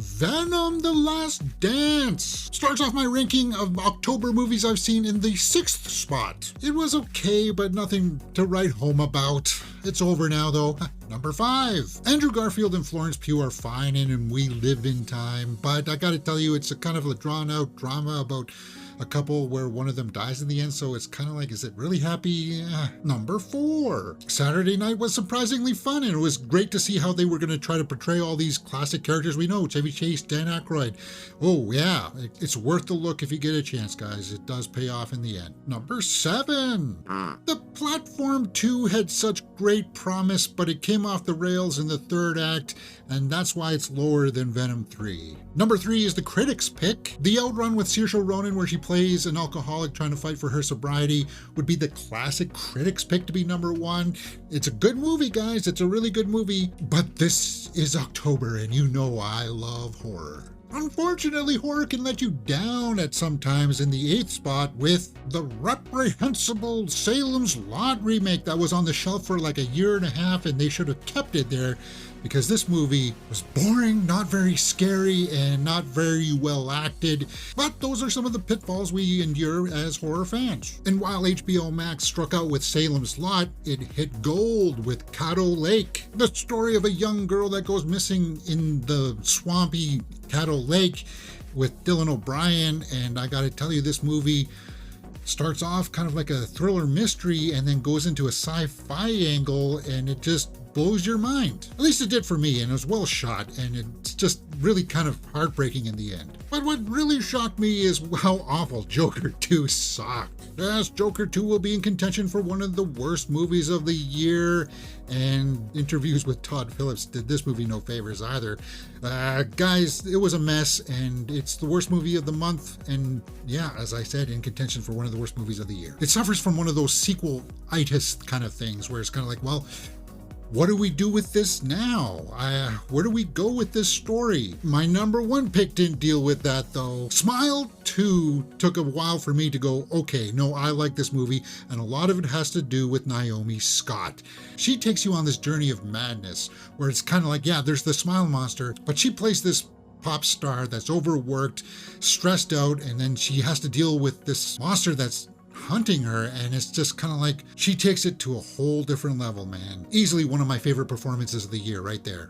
Venom The Last Dance starts off my ranking of October movies I've seen in the 6th spot. It was okay, but nothing to write home about. It's over now, though. Number 5. Andrew Garfield and Florence Pugh are fine in We Live in Time, but I gotta tell you, it's a kind of a drawn-out drama about a couple where one of them dies in the end, so it's kind of like, is it really happy? Number 4. Saturday Night was surprisingly fun, and it was great to see how they were going to try to portray all these classic characters we know. Chevy Chase, Dan Aykroyd. Oh yeah, it's worth the look if you get a chance, guys. It does pay off in the end. Number 7. The Platform 2 had such great promise, but it came off the rails in the 3rd act, and that's why it's lower than Venom 3. Number 3 is the critics' pick. The Outrun with Saoirse Ronan, where she plays an alcoholic trying to fight for her sobriety, would be the classic critics' pick to be number 1. It's a good movie, guys. It's a really good movie, but this is October, and you know I love horror. Unfortunately, horror can let you down at some times in the 8th spot with the reprehensible Salem's Lot remake that was on the shelf for like a year and a half, and they should have kept it there because this movie was boring, not very scary, and not very well acted. But those are some of the pitfalls we endure as horror fans. And while HBO Max struck out with Salem's Lot, it hit gold with Caddo Lake, the story of a young girl that goes missing in the swampy Caddo Lake with Dylan O'Brien. And I gotta tell you, this movie starts off kind of like a thriller mystery and then goes into a sci-fi angle, and it just blows your mind. At least it did for me, and it was well shot, and it's just really kind of heartbreaking in the end. But what really shocked me is how awful Joker 2 sucked. Yes, Joker 2 will be in contention for one of the worst movies of the year, and interviews with Todd Phillips did this movie no favors either. Guys, it was a mess, and it's the worst movie of the month, and yeah, as I said, in contention for one of the worst movies of the year. It suffers from one of those sequel-itis kind of things, where it's kind of like, well, what do we do with this now? Where do we go with this story? My number 1 pick didn't deal with that, though. Smile 2 took a while for me to go, okay, no, I like this movie, and a lot of it has to do with Naomi Scott. She takes you on this journey of madness, where it's kind of like, yeah, there's the smile monster, but she plays this pop star that's overworked, stressed out, and then she has to deal with this monster that's hunting her, and it's just kind of like she takes it to a whole different level, man. Easily one of my favorite performances of the year right there.